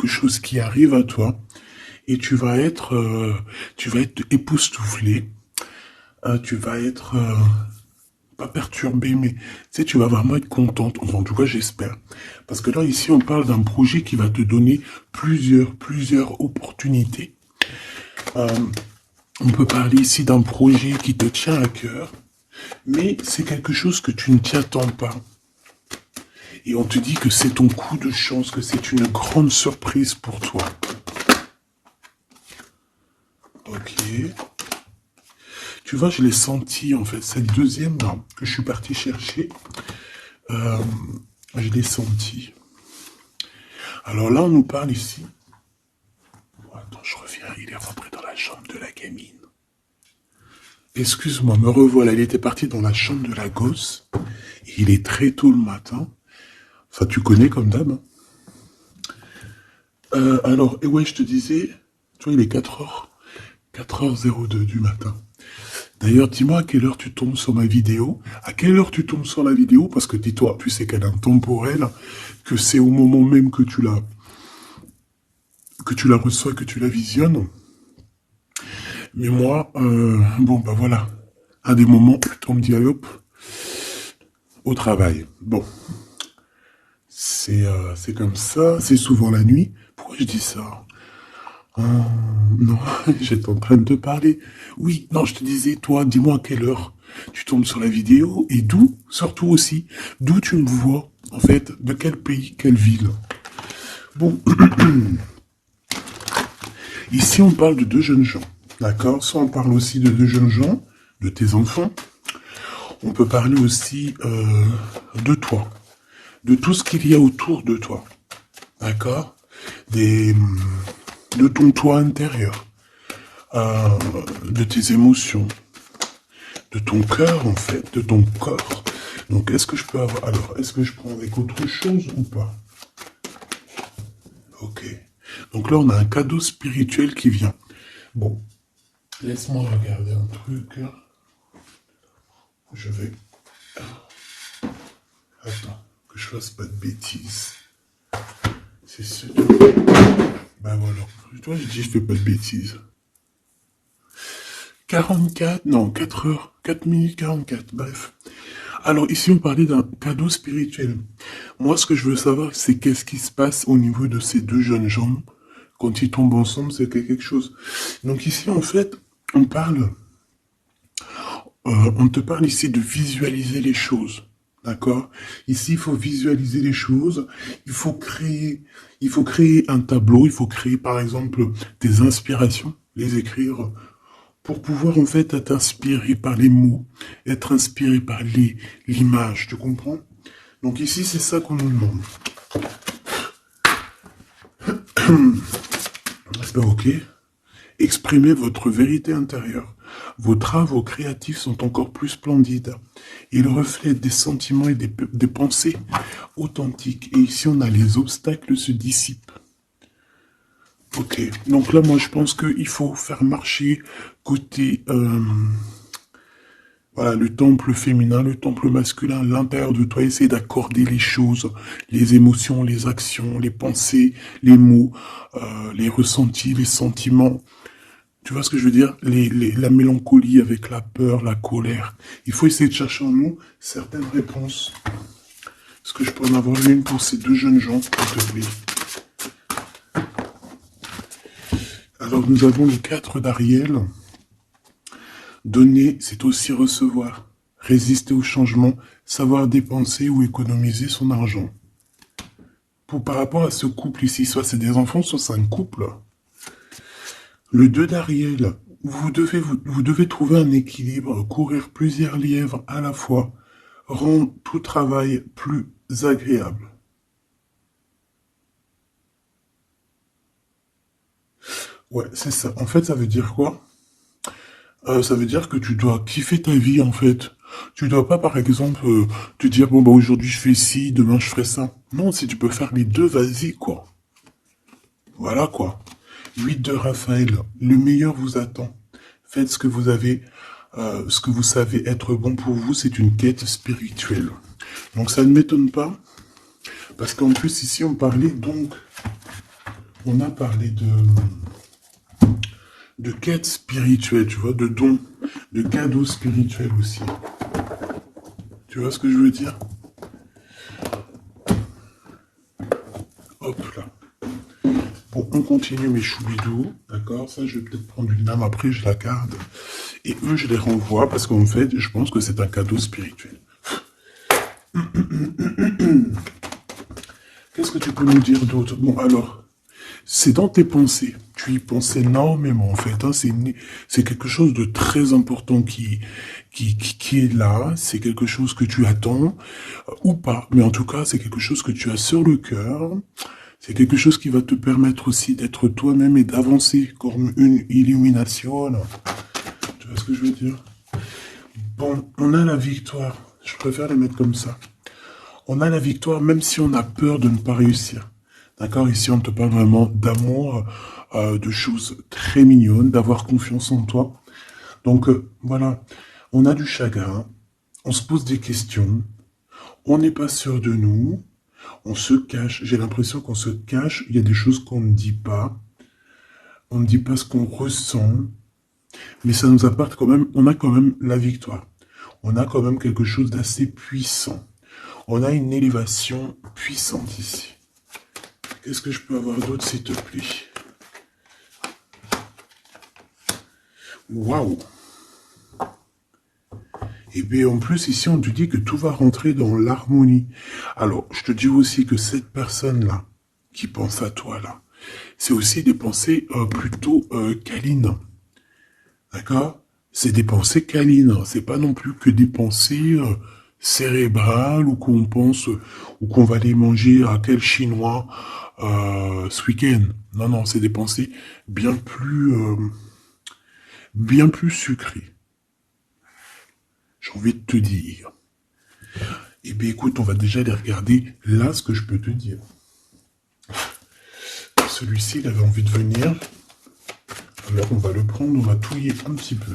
quelque chose qui arrive à toi et tu vas être époustouflé, tu vas être pas perturbé, mais tu sais, tu vas vraiment être contente. Enfin, en tout cas, j'espère. Parce que là, ici, on parle d'un projet qui va te donner plusieurs opportunités. Euh, on peut parler ici d'un projet qui te tient à cœur, mais c'est quelque chose que tu ne t'y attends pas. Et on te dit que c'est ton coup de chance, que c'est une grande surprise pour toi. Ok. Tu vois, je l'ai senti, en fait, cette deuxième là, que je suis parti chercher, euh, je l'ai senti. Alors là, on nous parle ici. Oh, attends, je reviens, il est rentré dans la chambre de la gamine. Excuse-moi, me revoilà, il était parti dans la chambre de la gosse. Et il est très tôt le matin. Enfin, tu connais comme d'hab. Hein. Alors, et ouais, je te disais, tu vois, il est 4h. 4h02 du matin. D'ailleurs, dis-moi à quelle heure tu tombes sur ma vidéo. À quelle heure tu tombes sur la vidéo? Parce que dis-toi, tu sais qu'elle est intemporelle, que c'est au moment même que tu la reçois, que tu la visionnes. Mais moi, bon, bah voilà. À des moments, on me dit, allez hop, au travail. Bon, c'est comme ça, c'est souvent la nuit. Pourquoi je dis ça? Non, j'étais en train de te parler. Oui, non, je te disais, toi, dis-moi à quelle heure tu tombes sur la vidéo et d'où, surtout aussi, d'où tu me vois, en fait, de quel pays, quelle ville. Bon, ici, on parle de deux jeunes gens, d'accord? Soit on parle aussi de deux jeunes gens, de tes enfants. On peut parler aussi de toi, de tout ce qu'il y a autour de toi, d'accord? De ton toi intérieur, de tes émotions, de ton cœur, en fait, de ton corps. Donc, est-ce que je peux avoir... Alors, est-ce que je prends avec autre chose ou pas? Ok. Donc là, on a un cadeau spirituel qui vient. Bon, laisse-moi regarder un truc. Je vais... Attends, que je fasse pas de bêtises. C'est sûr. Ben voilà. Toi, je dis, je fais pas de bêtises. 44, non, 4 heures, 4 minutes 44, bref. Alors ici, on parlait d'un cadeau spirituel. Moi, ce que je veux savoir, c'est qu'est-ce qui se passe au niveau de ces deux jeunes gens. Quand ils tombent ensemble, c'est quelque chose. Donc ici, en fait, on te parle ici de visualiser les choses. D'accord? Ici, il faut visualiser les choses. Il faut créer un tableau. Il faut créer, par exemple, des inspirations, les écrire pour pouvoir en fait être inspiré par les mots, être inspiré par l'image, tu comprends? Donc ici, c'est ça qu'on nous demande. C'est pas ok. Exprimez votre vérité intérieure. Vos travaux créatifs sont encore plus splendides. Ils reflètent des sentiments et des pensées authentiques. Et ici, on a les obstacles se dissipent. Ok, donc là, moi, je pense qu'il faut faire marcher côté... voilà, le temple féminin, le temple masculin, l'intérieur de toi, essaie d'accorder les choses, les émotions, les actions, les pensées, les mots, les ressentis, les sentiments. Tu vois ce que je veux dire? La mélancolie avec la peur, la colère. Il faut essayer de chercher en nous certaines réponses. Est-ce que je peux en avoir une pour ces deux jeunes gens, s'il te plaît? Alors, nous avons le 4 d'Ariel. Donner, c'est aussi recevoir. Résister au changement, savoir dépenser ou économiser son argent. Par rapport à ce couple ici, soit c'est des enfants, soit c'est un couple. Le 2 d'Ariel, vous devez trouver un équilibre, courir plusieurs lièvres à la fois, rendre tout travail plus agréable. Ouais, c'est ça. En fait, ça veut dire quoi? Ça veut dire que tu dois kiffer ta vie, en fait. Tu dois pas, par exemple, te dire, bon, bah, aujourd'hui, je fais ci, demain, je ferai ça. Non, si tu peux faire les deux, vas-y, quoi. Voilà, quoi. 8 de Raphaël, le meilleur vous attend. Faites ce que vous avez, ce que vous savez être bon pour vous, c'est une quête spirituelle. Donc, ça ne m'étonne pas, parce qu'en plus, ici, on parlait donc on a parlé de quête spirituelle, tu vois, de dons, de cadeaux spirituels aussi. Tu vois ce que je veux dire? Hop là. Bon, on continue mes choubidous, d'accord? Ça, je vais peut-être prendre une dame après, je la garde. Et eux, je les renvoie parce qu'en fait, je pense que c'est un cadeau spirituel. Qu'est-ce que tu peux nous dire d'autre? Bon, alors, c'est dans tes pensées. Tu y penses énormément, en fait. Hein. C'est quelque chose de très important qui est là. C'est quelque chose que tu attends, ou pas. Mais en tout cas, c'est quelque chose que tu as sur le cœur. C'est quelque chose qui va te permettre aussi d'être toi-même et d'avancer comme une illumination. Tu vois ce que je veux dire? Bon, on a la victoire. Je préfère les mettre comme ça. On a la victoire même si on a peur de ne pas réussir. D'accord? Ici, on te parle vraiment d'amour, de choses très mignonnes, d'avoir confiance en toi. Donc, voilà. On a du chagrin. On se pose des questions. On n'est pas sûr de nous. On se cache. J'ai l'impression qu'on se cache. Il y a des choses qu'on ne dit pas. On ne dit pas ce qu'on ressent. Mais ça nous apporte quand même, on a quand même la victoire. On a quand même quelque chose d'assez puissant. On a une élévation puissante ici. Qu'est-ce que je peux avoir d'autre, s'il te plaît? Waouh! Et bien en plus, ici, on te dit que tout va rentrer dans l'harmonie. Alors, je te dis aussi que cette personne-là, qui pense à toi, là, c'est aussi des pensées plutôt câlines. D'accord? C'est des pensées câlines. C'est pas non plus que des pensées cérébrales ou qu'on pense ou qu'on va aller manger à quel chinois ce week-end. Non, non, c'est des pensées bien plus sucrées. J'ai envie de te dire. Eh bien, écoute, on va déjà aller regarder là ce que je peux te dire. Celui-ci, il avait envie de venir. Alors, on va le prendre, on va touiller un petit peu.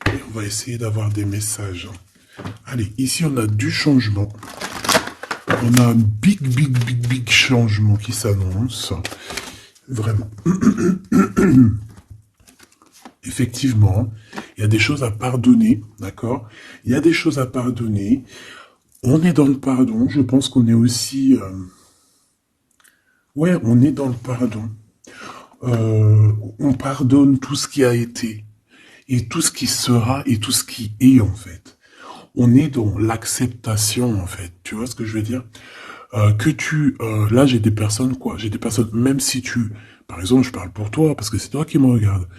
Et on va essayer d'avoir des messages. Allez, ici, on a du changement. On a un big changement qui s'annonce. Vraiment. Effectivement, il y a des choses à pardonner, d'accord? Il y a des choses à pardonner. On est dans le pardon. Je pense qu'on est aussi... Ouais, on est dans le pardon. On pardonne tout ce qui a été. Et tout ce qui sera et tout ce qui est, en fait. On est dans l'acceptation, en fait. Tu vois ce que je veux dire? Là, j'ai des personnes, quoi. J'ai des personnes, même si par exemple, je parle pour toi, parce que c'est toi qui me regardes.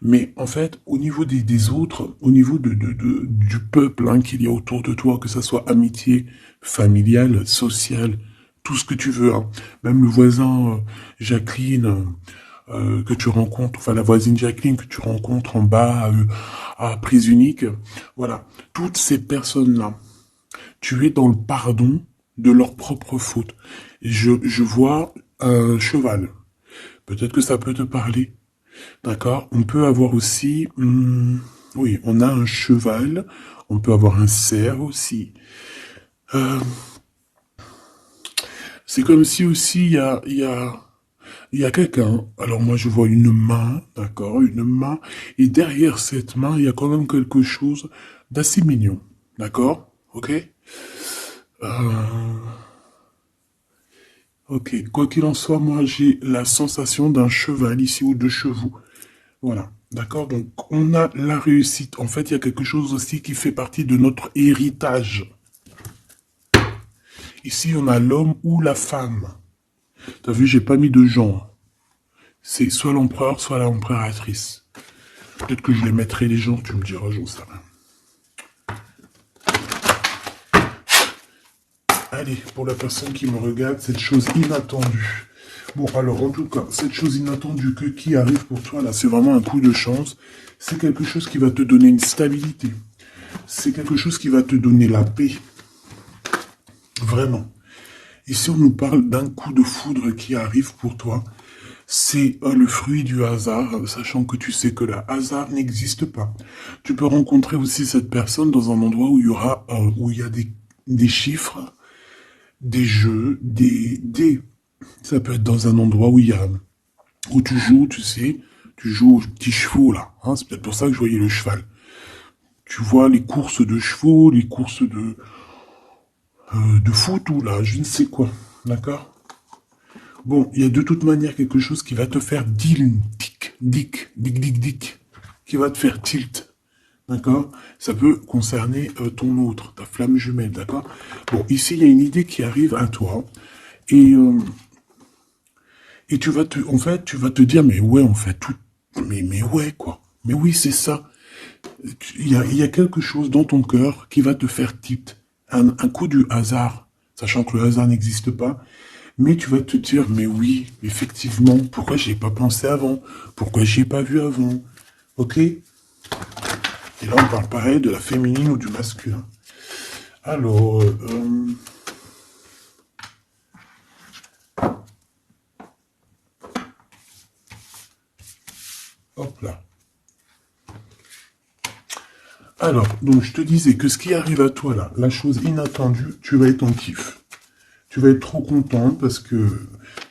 Mais en fait, au niveau des autres, au niveau du peuple hein, qu'il y a autour de toi, que ça soit amitié, familiale, sociale, tout ce que tu veux, hein. Même le voisin Jacqueline que tu rencontres, enfin la voisine Jacqueline que tu rencontres en bas à Prise Unique, voilà, toutes ces personnes-là, tu es dans le pardon de leurs propres fautes. Je vois un cheval. Peut-être que ça peut te parler. D'accord? On peut avoir aussi... oui, on a un cheval. On peut avoir un cerf aussi. C'est comme si aussi il y a quelqu'un. Alors moi je vois une main, d'accord? Une main. Et derrière cette main, il y a quand même quelque chose d'assez mignon. D'accord? Ok? Ok. Quoi qu'il en soit, moi j'ai la sensation d'un cheval ici ou de chevaux. Voilà, d'accord? Donc, on a la réussite. En fait, il y a quelque chose aussi qui fait partie de notre héritage. Ici, on a l'homme ou la femme. T'as vu, j'ai pas mis de genre. C'est soit l'empereur, soit l'empereur-actrice. Peut-être que je les mettrai les gens, tu me diras, j'en sais rien. Allez, pour la personne qui me regarde, cette chose inattendue. Bon, alors, en tout cas, cette chose inattendue qui arrive pour toi, là, c'est vraiment un coup de chance. C'est quelque chose qui va te donner une stabilité. C'est quelque chose qui va te donner la paix. Vraiment. Ici, on nous parle d'un coup de foudre qui arrive pour toi. C'est le fruit du hasard, sachant que tu sais que le hasard n'existe pas. Tu peux rencontrer aussi cette personne dans un endroit où où il y a des chiffres, des jeux, ça peut être dans un endroit où il y a où tu joues, tu sais, tu joues aux petits chevaux, là. Hein, c'est peut-être pour ça que je voyais le cheval. Tu vois les courses de chevaux, les courses de foot ou là, je ne sais quoi. D'accord? Bon, il y a de toute manière quelque chose qui va te faire dick, qui va te faire tilt. D'accord? Ça peut concerner ton autre, ta flamme jumelle, d'accord? Bon, ici, il y a une idée qui arrive à toi. Et, euh, et en fait, tu vas te dire, mais ouais, on fait tout. Mais ouais, quoi. Mais oui, c'est ça. Il y a quelque chose dans ton cœur qui va te faire tilt. Un coup du hasard, sachant que le hasard n'existe pas. Mais tu vas te dire, mais oui, effectivement, pourquoi j'y ai pas pensé avant? Pourquoi j'y ai pas vu avant? Ok? Et là, on parle pareil de la féminine ou du masculin. Alors, hop là. Alors, donc je te disais que ce qui arrive à toi là, la chose inattendue, tu vas être en kiff. Tu vas être trop content parce que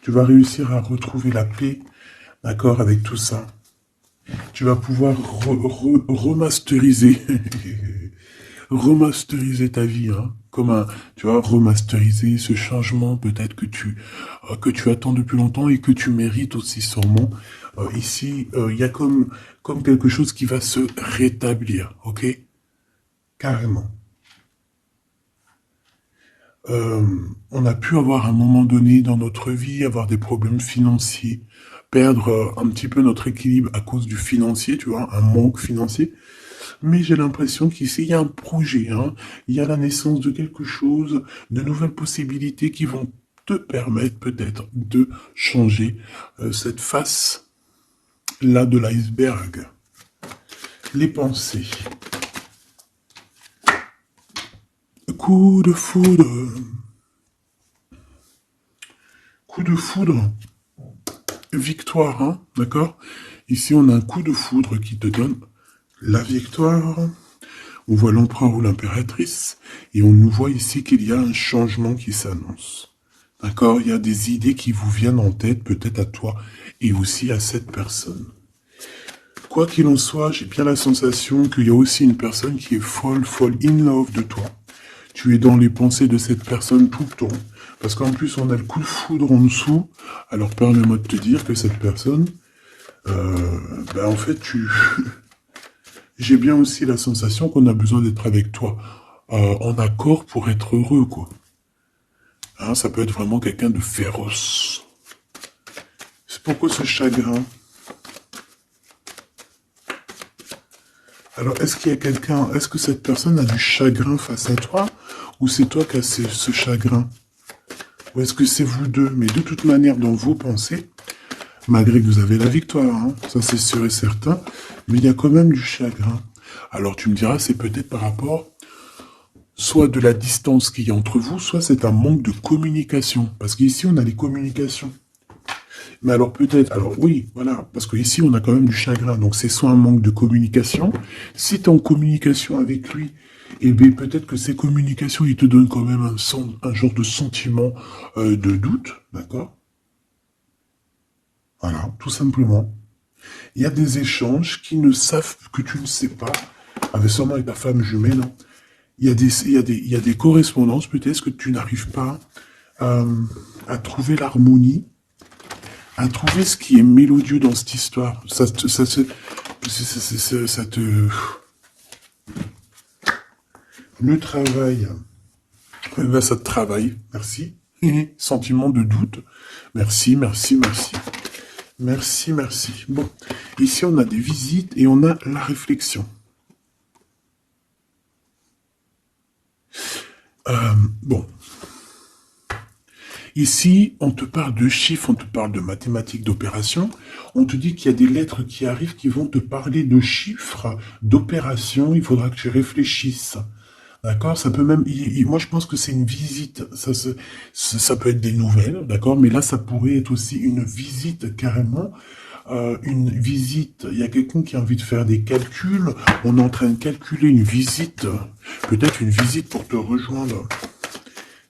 tu vas réussir à retrouver la paix, d'accord, avec tout ça. Tu vas pouvoir remasteriser, remasteriser ta vie, hein, comme un, tu vois, remasteriser ce changement peut-être que tu attends depuis longtemps et que tu mérites aussi sûrement. Ici, il y a comme quelque chose qui va se rétablir, ok? Carrément. Euh, on a pu avoir à un moment donné dans notre vie, avoir des problèmes financiers, perdre un petit peu notre équilibre à cause du financier, tu vois, un manque financier. Mais j'ai l'impression qu'ici, il y a un projet, hein, il y a la naissance de quelque chose, de nouvelles possibilités qui vont te permettre peut-être de changer cette face-là de l'iceberg. Les pensées. Coup de foudre. Coup de foudre. Victoire, hein, d'accord? Ici, on a un coup de foudre qui te donne la victoire. On voit l'empereur ou l'impératrice et on nous voit ici qu'il y a un changement qui s'annonce. D'accord? Il y a des idées qui vous viennent en tête, peut-être à toi et aussi à cette personne. Quoi qu'il en soit, j'ai bien la sensation qu'il y a aussi une personne qui est folle in love de toi. Tu es dans les pensées de cette personne tout le temps. Parce qu'en plus, on a le coup de foudre en dessous. Alors, permets-moi de te dire que cette personne, en fait, j'ai bien aussi la sensation qu'on a besoin d'être avec toi en accord pour être heureux, quoi. Hein, ça peut être vraiment quelqu'un de féroce. C'est pourquoi ce chagrin? Alors, est-ce qu'il y a quelqu'un, est-ce que cette personne a du chagrin face à toi, ou c'est toi qui as ce chagrin? Ou est-ce que c'est vous deux? Mais de toute manière, dans vos pensées, malgré que vous avez la victoire, hein, ça c'est sûr et certain, mais il y a quand même du chagrin. Alors tu me diras, c'est peut-être par rapport soit de la distance qu'il y a entre vous, soit c'est un manque de communication. Parce qu'ici, on a les communications. Mais alors peut-être, alors oui, voilà, parce qu'ici, on a quand même du chagrin. Donc c'est soit un manque de communication. Si tu es en communication avec lui, eh bien peut-être que ces communications, il te donnent quand même un genre de sentiment de doute, d'accord? Voilà, tout simplement. Il y a des échanges qui ne savent que tu ne sais pas, avec sûrement avec ta femme jumelle, hein. Il y a des correspondances peut-être que tu n'arrives pas à trouver l'harmonie, à trouver ce qui est mélodieux dans cette histoire. Ça te... Le travail, ben, ça te travaille, merci. Sentiment de doute, merci, merci, merci. Merci, merci. Bon, ici on a des visites et on a la réflexion. Bon, ici, on te parle de chiffres, on te parle de mathématiques, d'opérations. On te dit qu'il y a des lettres qui arrivent qui vont te parler de chiffres, d'opérations. Il faudra que tu réfléchisses. D'accord? Ça peut même, moi je pense que c'est une visite. Ça peut être des nouvelles, d'accord? Mais là, ça pourrait être aussi une visite carrément. Une visite, il y a quelqu'un qui a envie de faire des calculs. On est en train de calculer une visite, peut-être une visite pour te rejoindre.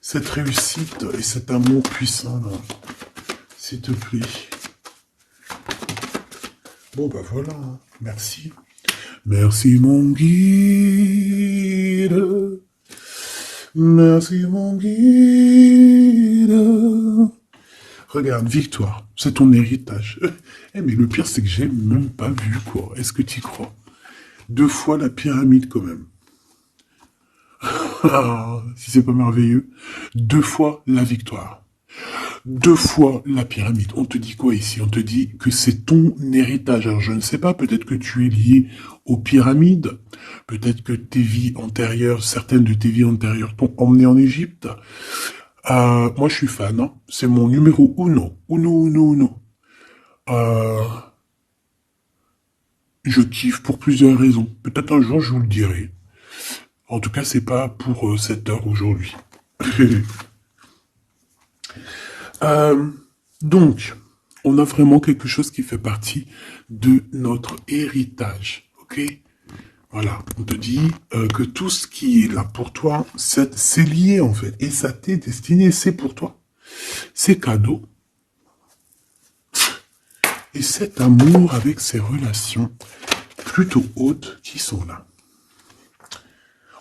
Cette réussite et cet amour puissant, là, s'il te plaît. Bon, bah voilà, hein. Merci. Merci mon guide. Merci mon guide. Regarde, victoire, c'est ton héritage. Eh, mais le pire, c'est que j'ai même pas vu, quoi. Est-ce que tu y crois? 2 fois la pyramide, quand même. Ah, si c'est pas merveilleux. 2 fois la victoire. 2 fois la pyramide. On te dit quoi ici? On te dit que c'est ton héritage. Alors je ne sais pas, peut-être que tu es lié aux pyramides, peut-être que tes vies antérieures, certaines de tes vies antérieures t'ont emmené en Égypte. Moi je suis fan, hein. C'est mon numéro uno. Uno, uno, uno. Euh, je kiffe pour plusieurs raisons. Peut-être un jour je vous le dirai. En tout cas, c'est pas pour cette heure aujourd'hui. Euh, donc, on a vraiment quelque chose qui fait partie de notre héritage, ok? Voilà, on te dit que tout ce qui est là pour toi, c'est lié en fait, et ça t'est destiné, c'est pour toi. C'est cadeau. Et cet amour avec ces relations plutôt hautes qui sont là.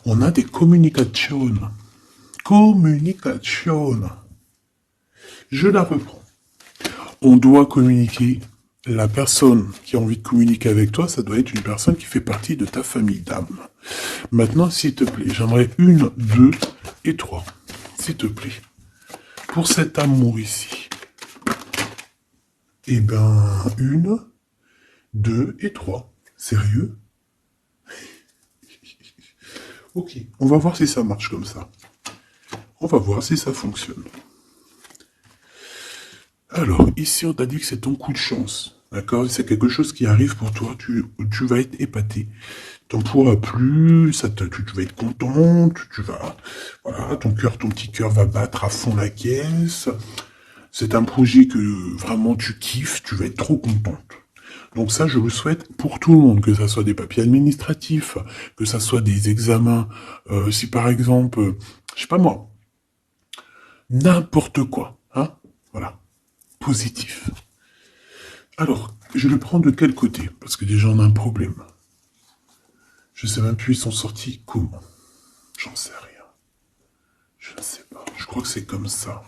On a des communications. Communication. Je la reprends. On doit communiquer. La personne qui a envie de communiquer avec toi, ça doit être une personne qui fait partie de ta famille d'âme. Maintenant, s'il te plaît, j'aimerais 1, 2 et 3. S'il te plaît. Pour cet amour ici. Eh ben, 1, 2 et 3. Sérieux? Ok, on va voir si ça marche comme ça. On va voir si ça fonctionne. Alors, ici, on t'a dit que c'est ton coup de chance. D'accord? C'est quelque chose qui arrive pour toi. Tu vas être épaté. T'en pourras plus, tu vas être content, tu vas... Voilà, ton petit cœur va battre à fond la caisse. C'est un projet que vraiment tu kiffes, tu vas être trop contente. Donc ça, je le souhaite pour tout le monde, que ça soit des papiers administratifs, que ça soit des examens, si par exemple, je sais pas moi, n'importe quoi, hein, voilà, positif. Alors, je le prends de quel côté? Parce que déjà, on a un problème. Je sais même plus, ils sont sortis comment. J'en sais rien. Je ne sais pas. Je crois que c'est comme ça.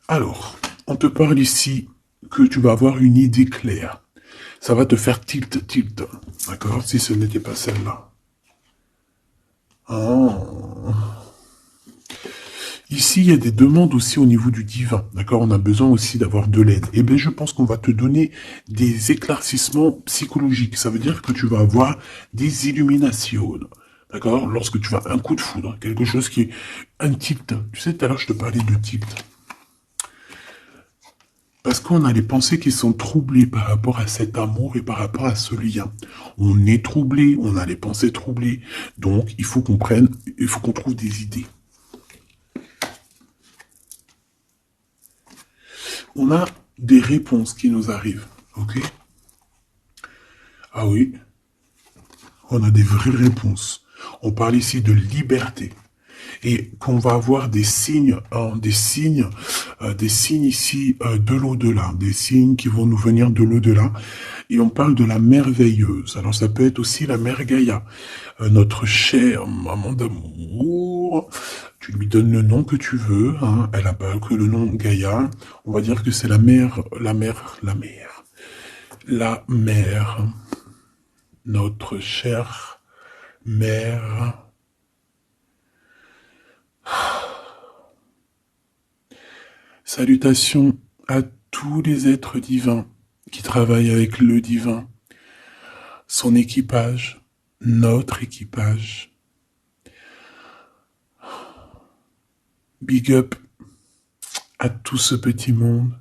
Alors, on te parle ici que tu vas avoir une idée claire. Ça va te faire tilt, tilt. D'accord? Si ce n'était pas celle-là. Ah. Ici, il y a des demandes aussi au niveau du divin. D'accord? On a besoin aussi d'avoir de l'aide. Eh bien, je pense qu'on va te donner des éclaircissements psychologiques. Ça veut dire que tu vas avoir des illuminations. D'accord? Lorsque tu vas un coup de foudre, quelque chose qui est un tilt. Tu sais, tout à l'heure, je te parlais de tilt. Parce qu'on a les pensées qui sont troublées par rapport à cet amour et par rapport à ce lien. On est troublé, on a les pensées troublées. Donc, il faut qu'on prenne, il faut qu'on trouve des idées. On a des réponses qui nous arrivent. Ok? Ah oui, on a des vraies réponses. On parle ici de liberté. Et qu'on va avoir des signes, hein, des signes ici de l'au-delà, des signes qui vont nous venir de l'au-delà. Et on parle de la merveilleuse. Alors ça peut être aussi la mère Gaïa, notre chère maman d'amour. Tu lui donnes le nom que tu veux. Hein. Elle n'a pas que le nom Gaïa. On va dire que c'est la mère, la mère, notre chère mère. Salutations à tous les êtres divins qui travaillent avec le divin, son équipage, notre équipage. Big up à tout ce petit monde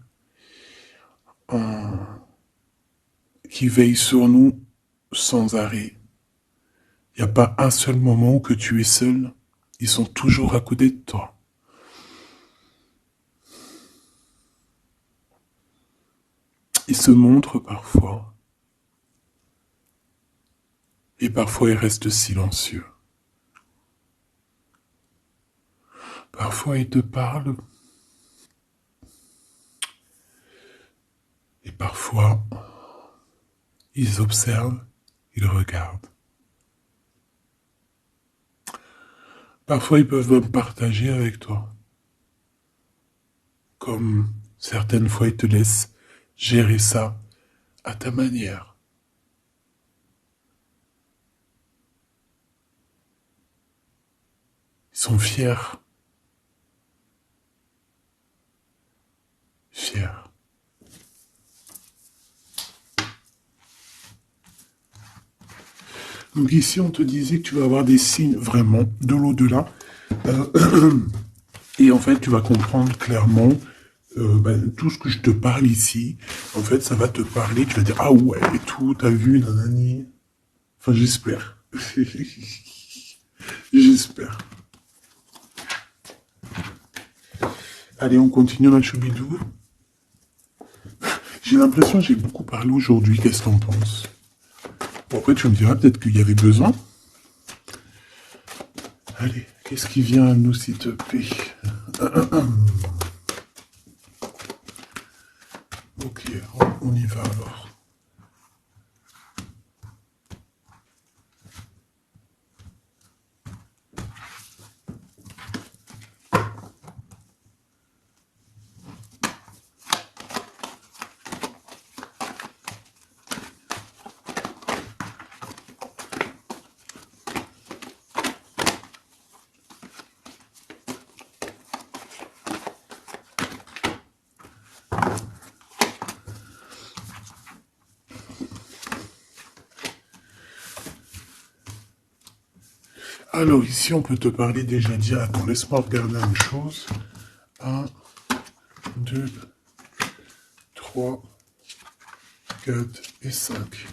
qui veille sur nous sans arrêt. Il n'y a pas un seul moment où que tu es seul. Ils sont toujours à côté de toi. Ils se montrent parfois. Et parfois ils restent silencieux. Parfois ils te parlent. Et parfois, Ils observent, ils regardent. Parfois, ils peuvent même partager avec toi. Comme certaines fois, ils te laissent gérer ça à ta manière. Ils sont fiers. Fiers. Donc ici, on te disait que tu vas avoir des signes vraiment de l'au-delà. Et en fait, tu vas comprendre clairement tout ce que je te parle ici. En fait, ça va te parler. Tu vas dire, ah ouais, et tout, t'as vu, nanani. Enfin, j'espère. J'espère. Allez, on continue, ma choubidou. J'ai l'impression que j'ai beaucoup parlé aujourd'hui. Qu'est-ce que t'en penses? Bon, après, tu me diras peut-être qu'il y avait besoin. Allez, qu'est-ce qui vient à nous, s'il te plaît? Ok, on y va alors. Alors ici, on peut te parler déjà dire, attends, laisse-moi regarder une chose. 1, 2, 3, 4 et 5.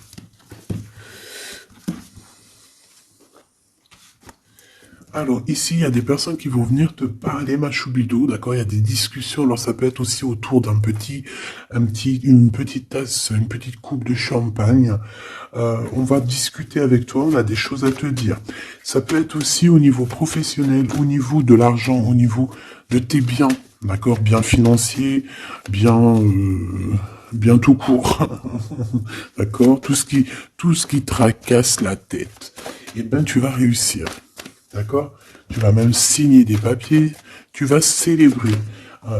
Alors ici, il y a des personnes qui vont venir te parler, ma choubidou, d'accord? Il y a des discussions, alors ça peut être aussi autour d'une petite tasse, une petite coupe de champagne. On va discuter avec toi, on a des choses à te dire. Ça peut être aussi au niveau professionnel, au niveau de l'argent, au niveau de tes biens, d'accord? Bien financier, bien tout court, d'accord? Tout ce qui tracasse la tête, eh ben tu vas réussir. D'accord? Tu vas même signer des papiers, tu vas célébrer.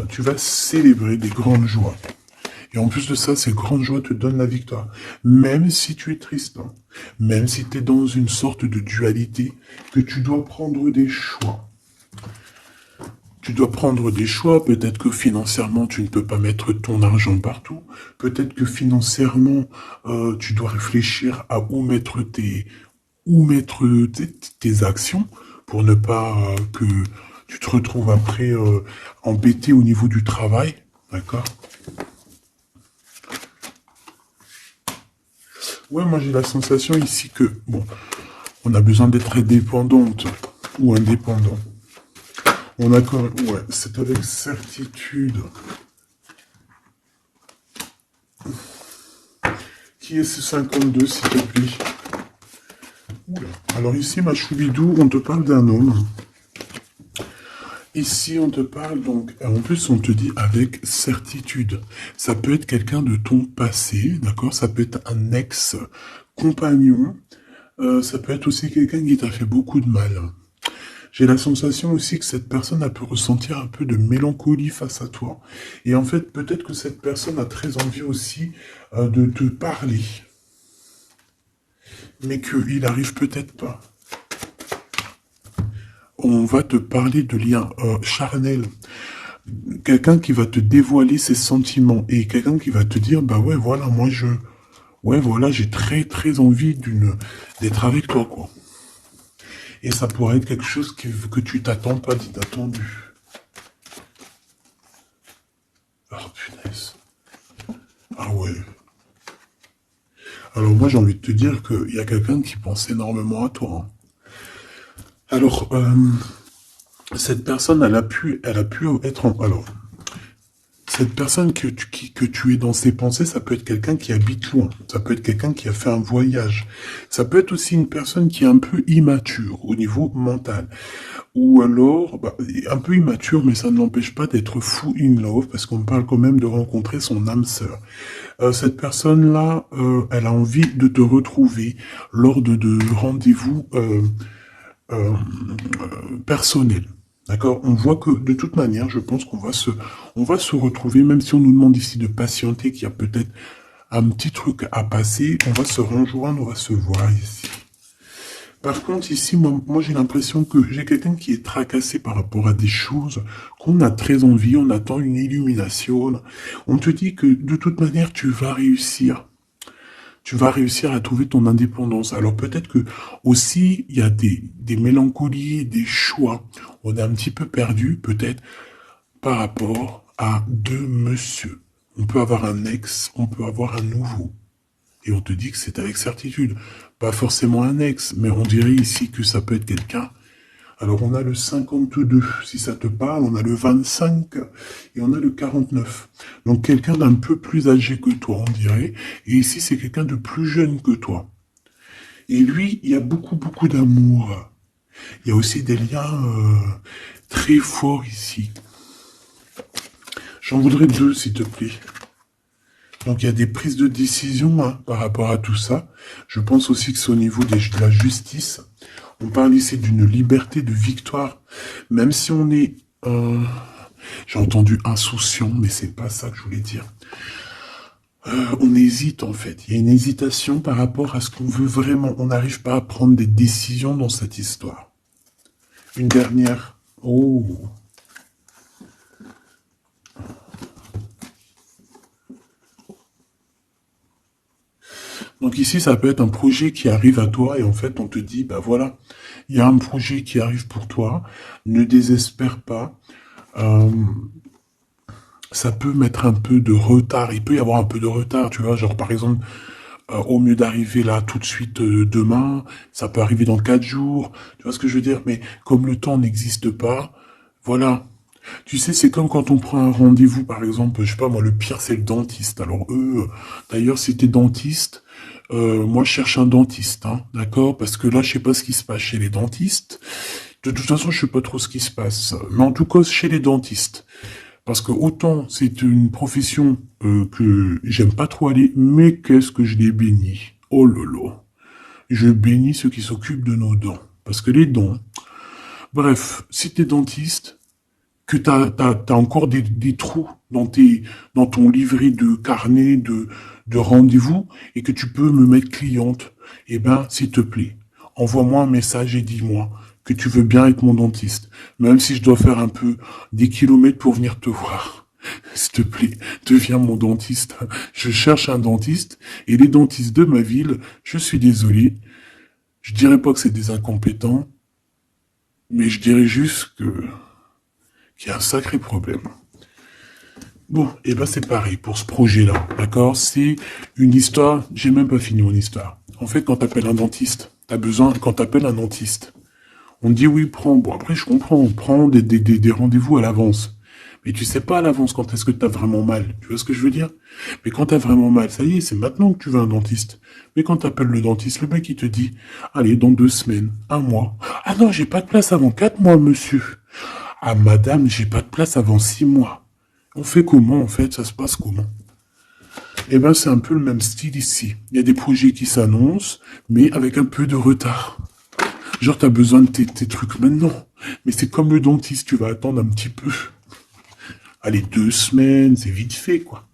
Tu vas célébrer des grandes joies. Et en plus de ça, ces grandes joies te donnent la victoire. Même si tu es tristant, même si tu es dans une sorte de dualité, que tu dois prendre des choix. Tu dois prendre des choix, peut-être que financièrement, tu ne peux pas mettre ton argent partout. Peut-être que financièrement, tu dois réfléchir à où mettre tes actions pour ne pas que tu te retrouves après embêté au niveau du travail, d'accord? Ouais, moi j'ai la sensation ici que, bon, on a besoin d'être indépendante ou indépendant. On a quand même, ouais, c'est avec certitude. Qui est ce 52, s'il te plaît? Oula. Alors ici, ma choubidou, on te parle d'un homme. Ici, on te parle donc, en plus, on te dit avec certitude. Ça peut être quelqu'un de ton passé, d'accord? Ça peut être un ex-compagnon. Ça peut être aussi quelqu'un qui t'a fait beaucoup de mal. J'ai la sensation aussi que cette personne a pu ressentir un peu de mélancolie face à toi. Et en fait, peut-être que cette personne a très envie aussi de te parler. Mais qu'il n'arrive peut-être pas. On va te parler de liens charnels. Quelqu'un qui va te dévoiler ses sentiments et quelqu'un qui va te dire, bah ouais, voilà, ouais, voilà, j'ai très, très envie d'être avec toi, quoi. Et ça pourrait être quelque chose que tu t'attends pas d'inattendu. Oh, punaise. Ah ouais. Alors moi, j'ai envie de te dire qu'il y a quelqu'un qui pense énormément à toi. Hein. Alors, cette personne, elle a pu être alors, cette personne que tu es dans ses pensées, ça peut être quelqu'un qui habite loin, ça peut être quelqu'un qui a fait un voyage, ça peut être aussi une personne qui est un peu immature au niveau mental. Ou alors, bah, un peu immature, mais ça ne l'empêche pas d'être fou in love, parce qu'on parle quand même de rencontrer son âme sœur. Cette personne-là, elle a envie de te retrouver lors de rendez-vous personnels. D'accord. On voit que de toute manière, je pense on va se retrouver, même si on nous demande ici de patienter, qu'il y a peut-être un petit truc à passer, on va se rejoindre, on va se voir ici. Par contre, ici, moi j'ai l'impression que j'ai quelqu'un qui est tracassé par rapport à des choses qu'on a très envie, on attend une illumination. On te dit que de toute manière, tu vas réussir. Tu vas réussir à trouver ton indépendance. Alors peut-être que aussi, il y a des mélancolies, des choix. On est un petit peu perdu, peut-être, par rapport à deux monsieur. On peut avoir un ex, on peut avoir un nouveau. Et on te dit que c'est avec certitude. Pas forcément un ex, mais on dirait ici que ça peut être quelqu'un. Alors on a le 52, si ça te parle, on a le 25 et on a le 49. Donc quelqu'un d'un peu plus âgé que toi, on dirait. Et ici, c'est quelqu'un de plus jeune que toi. Et lui, il y a beaucoup, beaucoup d'amour. Il y a aussi des liens très forts ici. J'en voudrais deux, s'il te plaît. Donc il y a des prises de décision par rapport à tout ça. Je pense aussi que c'est au niveau de la justice. On parle ici d'une liberté de victoire. Même si on est... j'ai entendu insouciant, mais c'est pas ça que je voulais dire. On hésite en fait. Il y a une hésitation par rapport à ce qu'on veut vraiment. On n'arrive pas à prendre des décisions dans cette histoire. Une dernière. Oh. Donc ici, ça peut être un projet qui arrive à toi et en fait, on te dit, bah voilà, il y a un projet qui arrive pour toi, ne désespère pas. Euh, Ça peut mettre un peu de retard, il peut y avoir un peu de retard, tu vois, genre par exemple, au mieux d'arriver là tout de suite demain, ça peut arriver dans 4 jours, tu vois ce que je veux dire, mais comme le temps n'existe pas, voilà. Tu sais, c'est comme quand on prend un rendez-vous, par exemple, je sais pas moi, le pire c'est le dentiste. Alors eux, d'ailleurs, si t'es dentiste, moi je cherche un dentiste, hein, d'accord? Parce que là, je sais pas ce qui se passe chez les dentistes. De toute façon, je sais pas trop ce qui se passe. Mais en tout cas, chez les dentistes. Parce que autant c'est une profession que j'aime pas trop aller, mais qu'est-ce que je les bénis. Oh lolo. Je bénis ceux qui s'occupent de nos dents. Parce que les dents... Bref, si t'es dentiste, que t'as encore des trous dans ton livret de carnet de rendez-vous et que tu peux me mettre cliente, eh ben, s'il te plaît, envoie-moi un message et dis-moi que tu veux bien être mon dentiste, même si je dois faire un peu des kilomètres pour venir te voir. S'il te plaît, deviens mon dentiste. Je cherche un dentiste et les dentistes de ma ville, je suis désolé, je dirais pas que c'est des incompétents, mais je dirais juste que qu'il y a un sacré problème. Bon, et ben c'est pareil pour ce projet-là, d'accord? C'est une histoire, j'ai même pas fini mon histoire. En fait, quand t'appelles un dentiste, t'as besoin, quand t'appelles un dentiste, on te dit oui, prends, bon après je comprends, on prend des rendez-vous à l'avance. Mais tu sais pas à l'avance quand est-ce que t'as vraiment mal, tu vois ce que je veux dire? Mais quand t'as vraiment mal, ça y est, c'est maintenant que tu veux un dentiste. Mais quand t'appelles le dentiste, le mec il te dit, allez, dans 2 semaines, un mois. Ah non, j'ai pas de place avant 4 mois, monsieur. Ah madame, j'ai pas de place avant 6 mois. On fait comment en fait? Ça se passe comment? Eh ben c'est un peu le même style ici. Il y a des projets qui s'annoncent, mais avec un peu de retard. Genre t'as besoin de tes trucs maintenant. Mais c'est comme le dentiste, tu vas attendre un petit peu. Allez, 2 semaines, c'est vite fait quoi.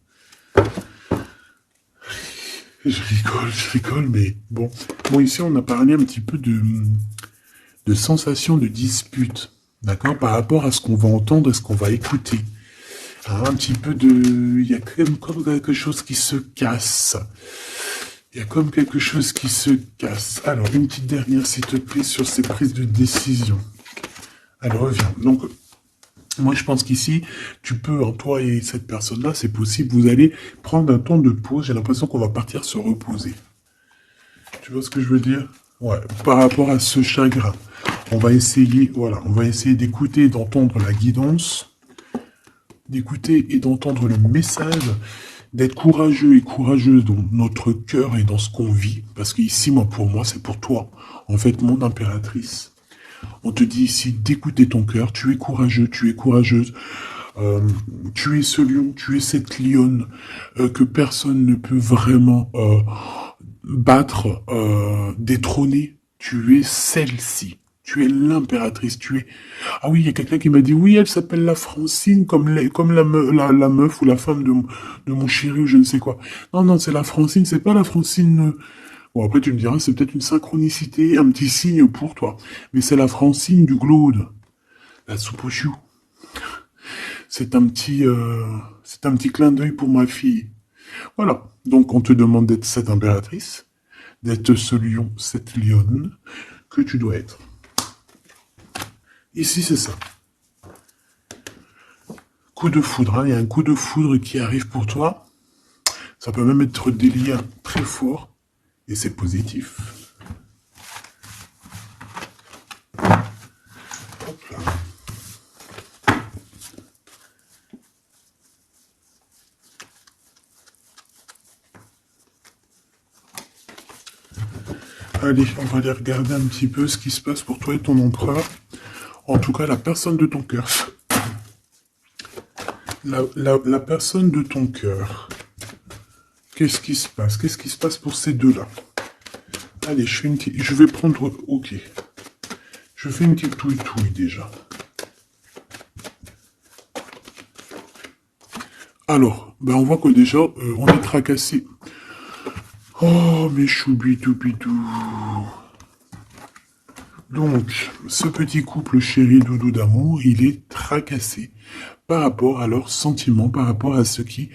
Je rigole, mais bon. Bon, ici on a parlé un petit peu de sensation de dispute. D'accord? Par rapport à ce qu'on va entendre et ce qu'on va écouter. Un petit peu de... Il y a comme quelque chose qui se casse. Il y a comme quelque chose qui se casse. Alors, une petite dernière, s'il te plaît, sur ces prises de décision. Alors, reviens. Donc, moi, je pense qu'ici, tu peux, en toi et cette personne-là, c'est possible, vous allez prendre un temps de pause. J'ai l'impression qu'on va partir se reposer. Tu vois ce que je veux dire? Ouais, par rapport à ce chagrin. On va essayer, voilà, on va essayer d'écouter et d'entendre la guidance, d'écouter et d'entendre le message, d'être courageux et courageuse dans notre cœur et dans ce qu'on vit. Parce qu'ici, moi, pour moi, c'est pour toi. En fait, mon impératrice. On te dit ici d'écouter ton cœur. Tu es courageux, tu es courageuse. Euh, tu es ce lion, tu es cette lionne que personne ne peut vraiment battre, détrôner. Tu es celle-ci. Tu es l'impératrice. Tu es. Ah oui, il y a quelqu'un qui m'a dit oui, elle s'appelle la Francine, comme la meuf ou la femme de mon chéri ou je ne sais quoi. Non, non, c'est la Francine, c'est pas la Francine. Bon, après, tu me diras, c'est peut-être une synchronicité, un petit signe pour toi. Mais c'est la Francine du Glaude. La soupe aux choux. C'est un petit clin d'œil pour ma fille. Voilà. Donc, on te demande d'être cette impératrice, d'être ce lion, cette lionne que tu dois être. Ici, c'est ça. Coup de foudre, hein. Il y a un coup de foudre qui arrive pour toi. Ça peut même être des liens très forts et c'est positif. Hop là. Allez, on va aller regarder un petit peu ce qui se passe pour toi et ton empereur. En tout cas, la personne de ton cœur. La personne de ton cœur. Qu'est-ce qui se passe? Qu'est-ce qui se passe pour ces deux-là? Allez, je vais prendre... Ok. Je fais une petite touille déjà. Alors, ben on voit que déjà, on est tracassé. Oh, mes choubidou-bidou. Donc, ce petit couple chéri doudou d'amour, il est tracassé par rapport à leurs sentiments, par rapport à ce qui,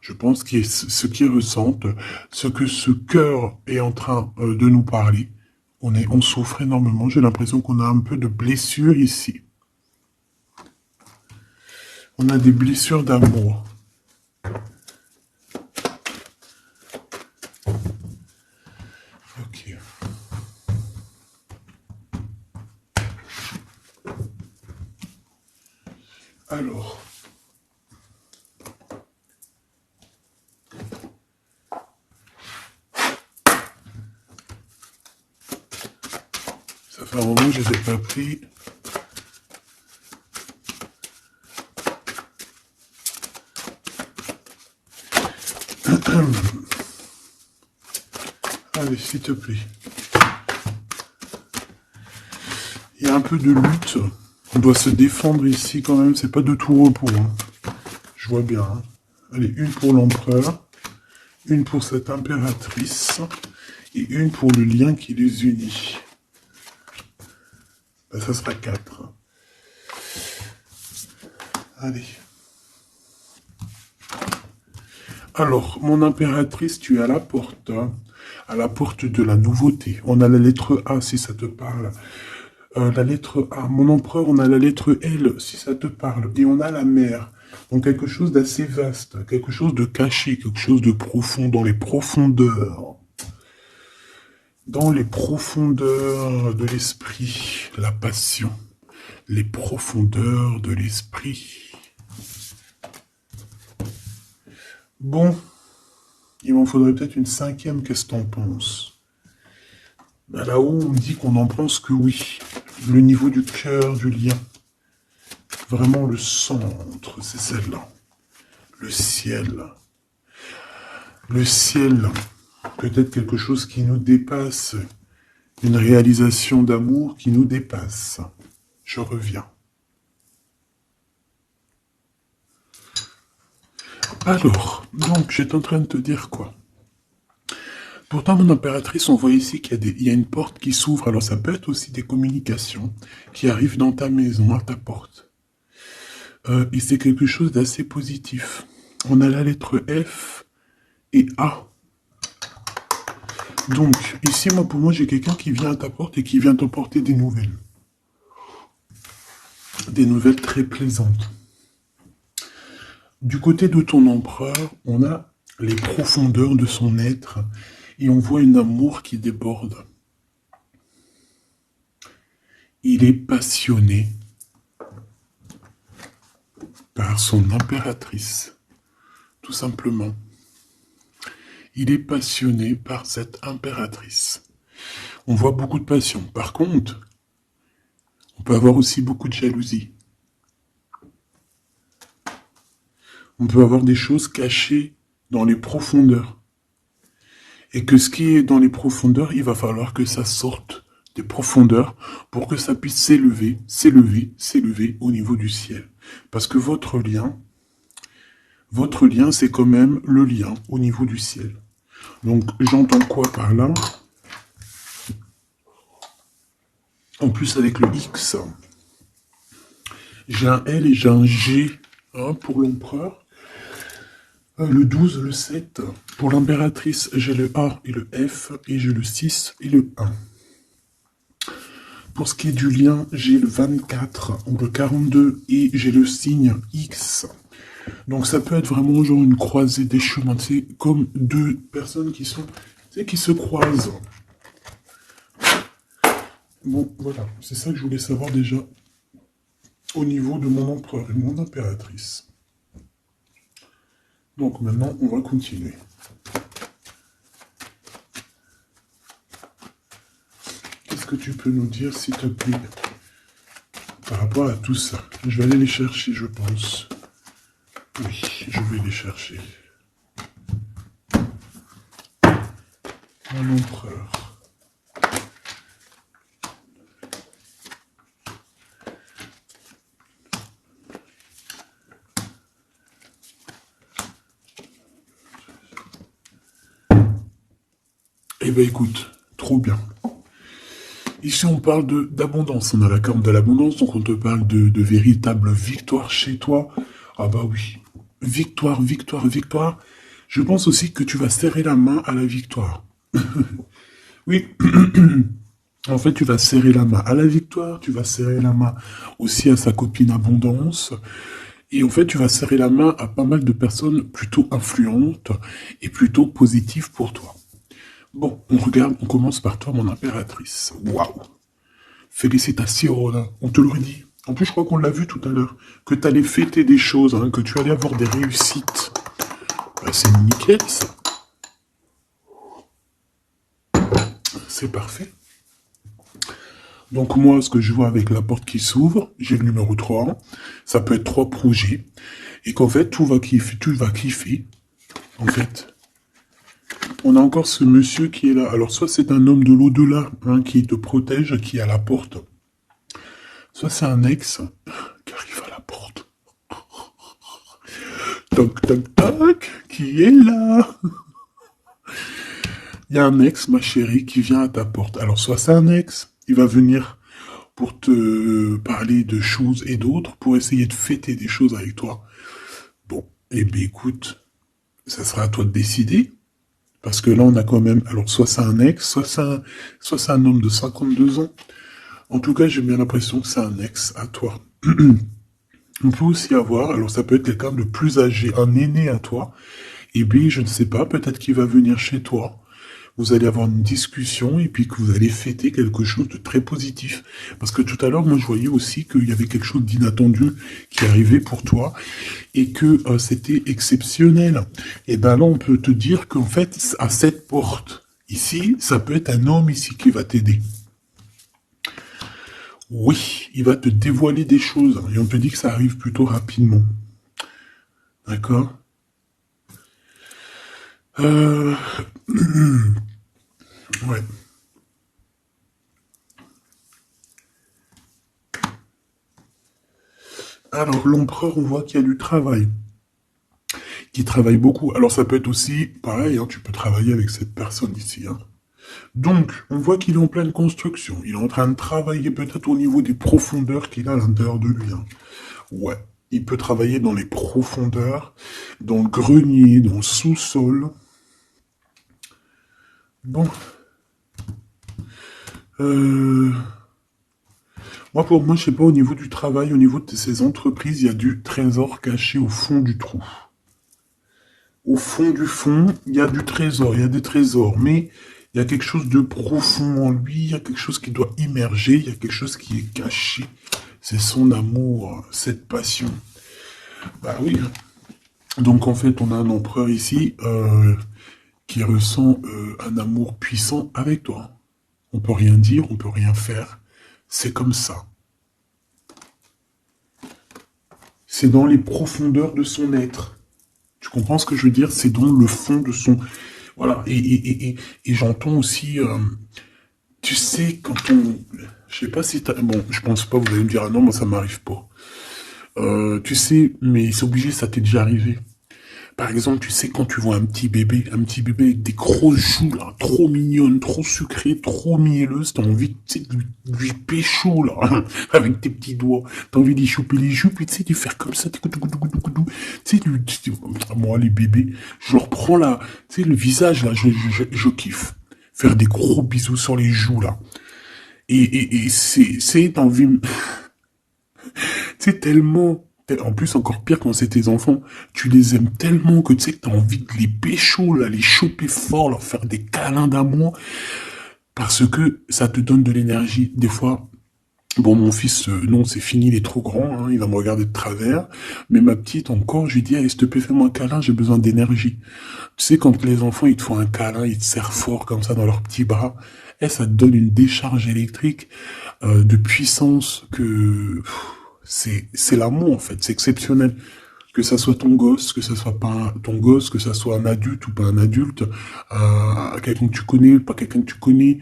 je pense, ce qu'ils ressentent, ce que ce cœur est en train de nous parler. On souffre énormément. J'ai l'impression qu'on a un peu de blessures ici. On a des blessures d'amour. Ok. Alors. Ça fait un moment que je ne les ai pas pris. Allez, s'il te plaît. Il y a un peu de lutte. On doit se défendre ici quand même. C'est pas de tout repos. Hein. Je vois bien. Hein. Allez, une pour l'empereur. Une pour cette impératrice. Et une pour le lien qui les unit. Ben, ça sera 4. Allez. Alors, mon impératrice, tu es à la porte. Hein, à la porte de la nouveauté. On a la lettre A, si ça te parle. La lettre A. Mon empereur, on a la lettre L, si ça te parle. Et on a la mer. Donc quelque chose d'assez vaste, quelque chose de caché, quelque chose de profond, dans les profondeurs. Dans les profondeurs de l'esprit, la passion. Les profondeurs de l'esprit. Bon, il m'en faudrait peut-être une 5e, qu'est-ce que t'en penses? Ben là-haut, on me dit qu'on en pense que oui. Le niveau du cœur, du lien. Vraiment le centre, c'est celle-là. Le ciel. Le ciel. Peut-être quelque chose qui nous dépasse. Une réalisation d'amour qui nous dépasse. Je reviens. Alors, donc, j'étais en train de te dire quoi? Pourtant, mon impératrice, on voit ici qu'il y a une porte qui s'ouvre. Alors, ça peut être aussi des communications qui arrivent dans ta maison, à ta porte. Et c'est quelque chose d'assez positif. On a la lettre F et A. Donc, ici, pour moi, j'ai quelqu'un qui vient à ta porte et qui vient t'apporter des nouvelles. Des nouvelles très plaisantes. Du côté de ton empereur, on a les profondeurs de son être et on voit un amour qui déborde. Il est passionné par son impératrice, tout simplement. Il est passionné par cette impératrice. On voit beaucoup de passion. Par contre, On peut avoir aussi beaucoup de jalousie. On peut avoir des choses cachées dans les profondeurs. Et que ce qui est dans les profondeurs, il va falloir que ça sorte des profondeurs pour que ça puisse s'élever, s'élever, s'élever au niveau du ciel. Parce que votre lien, c'est quand même le lien au niveau du ciel. Donc, j'entends quoi par là? En plus, avec le X, j'ai un L et j'ai un G pour l'empereur. Le 12, le 7. Pour l'impératrice, j'ai le A et le F, et j'ai le 6 et le 1. Pour ce qui est du lien, j'ai le 24 ou le 42 et j'ai le signe X. Donc ça peut être vraiment genre une croisée des chemins. C'est comme deux personnes qui sont, qui se croisent. Bon, voilà, c'est ça que je voulais savoir déjà au niveau de mon empereur et de mon impératrice. Donc maintenant, on va continuer. Qu'est-ce que tu peux nous dire, s'il te plaît, par rapport à tout ça? Je vais aller les chercher, je pense. Oui, je vais les chercher. Un empereur. Eh ben écoute, trop bien. Ici, on parle d'abondance. On a la carte de l'abondance, donc on te parle de véritable victoire chez toi. Ah bah oui. Victoire, victoire, victoire. Je pense aussi que tu vas serrer la main à la victoire. Oui. En fait, tu vas serrer la main à la victoire, tu vas serrer la main aussi à sa copine abondance. Et en fait, tu vas serrer la main à pas mal de personnes plutôt influentes et plutôt positives pour toi. Bon, on regarde, on commence par toi, mon impératrice. Waouh! Félicitations, là. On te l'aurait dit. En plus, je crois qu'on l'a vu tout à l'heure. Que tu allais fêter des choses, que tu allais avoir des réussites. Bah, c'est nickel, ça. C'est parfait. Donc moi, ce que je vois avec la porte qui s'ouvre, j'ai le numéro 3. Ça peut être 3 projets. Et qu'en fait, tu vas kiffer. En fait, on a encore ce monsieur qui est là. Alors, soit c'est un homme de l'au-delà qui te protège, qui est à la porte. Soit c'est un ex qui arrive à la porte. Toc, toc, toc, qui est là? Il y a un ex, ma chérie, qui vient à ta porte. Alors, soit c'est un ex, il va venir pour te parler de choses et d'autres, pour essayer de fêter des choses avec toi. Bon, eh bien écoute, ça sera à toi de décider. Parce que là, on a quand même... Alors, soit c'est un ex, soit c'est un homme de 52 ans. En tout cas, j'ai bien l'impression que c'est un ex à toi. On peut aussi avoir... Alors, ça peut être quelqu'un de plus âgé, un aîné à toi. Et bien, je ne sais pas, peut-être qu'il va venir chez toi. Vous allez avoir une discussion et puis que vous allez fêter quelque chose de très positif. Parce que tout à l'heure, moi, je voyais aussi qu'il y avait quelque chose d'inattendu qui arrivait pour toi et que c'était exceptionnel. Et ben là, on peut te dire qu'en fait, à cette porte, ici, ça peut être un homme ici qui va t'aider. Oui, il va te dévoiler des choses et on te dit que ça arrive plutôt rapidement. D'accord? Ouais. Alors, l'empereur, on voit qu'il y a du travail. Qui travaille beaucoup. Alors, ça peut être aussi, pareil, tu peux travailler avec cette personne ici. Donc, on voit qu'il est en pleine construction. Il est en train de travailler peut-être au niveau des profondeurs qu'il a à l'intérieur de lui. Ouais. Il peut travailler dans les profondeurs, dans le grenier, dans le sous-sol. Bon. Moi, pour moi, je sais pas, au niveau du travail, au niveau de ces entreprises, il y a du trésor caché au fond du trou. Au fond du fond, il y a du trésor, il y a des trésors, mais il y a quelque chose de profond en lui, il y a quelque chose qui doit immerger, il y a quelque chose qui est caché. C'est son amour, cette passion. Bah oui. Donc en fait, on a un empereur ici qui ressent un amour puissant avec toi. On peut rien dire, on peut rien faire. C'est comme ça. C'est dans les profondeurs de son être. Tu comprends ce que je veux dire? C'est dans le fond de son... Voilà. Et j'entends aussi... tu sais, quand on... Je sais pas si t'as... Bon, je pense pas, vous allez me dire, ah non, moi ça m'arrive pas. Tu sais, mais c'est obligé, ça t'est déjà arrivé. Par exemple, tu sais, quand tu vois un petit bébé avec des grosses joues, là, trop mignonnes, trop sucrées, trop mielleuses, t'as envie, tu sais, de lui pécho, là, avec tes petits doigts. T'as envie d'y choper les joues, puis tu sais, de faire comme ça, tu sais, moi, les bébés, je leur prends là, tu sais, le visage, là, je kiffe. Faire des gros bisous sur les joues, là. Et t'as envie, c'est tellement... En plus, encore pire quand c'est tes enfants. Tu les aimes tellement que tu sais que t'as envie de les pécho, là, les choper fort, leur faire des câlins d'amour. Parce que ça te donne de l'énergie. Des fois, bon, mon fils, non, c'est fini, il est trop grand, hein, il va me regarder de travers. Mais ma petite, encore, je lui dis, allez, s'il te plaît, fais-moi un câlin, j'ai besoin d'énergie. Tu sais, quand les enfants, ils te font un câlin, ils te serrent fort comme ça dans leurs petits bras, et ça te donne une décharge électrique de puissance que c'est l'amour en fait, c'est exceptionnel. Que ça soit ton gosse, que ça soit pas ton gosse, que ça soit un adulte ou pas un adulte, quelqu'un que tu connais, pas quelqu'un que tu connais,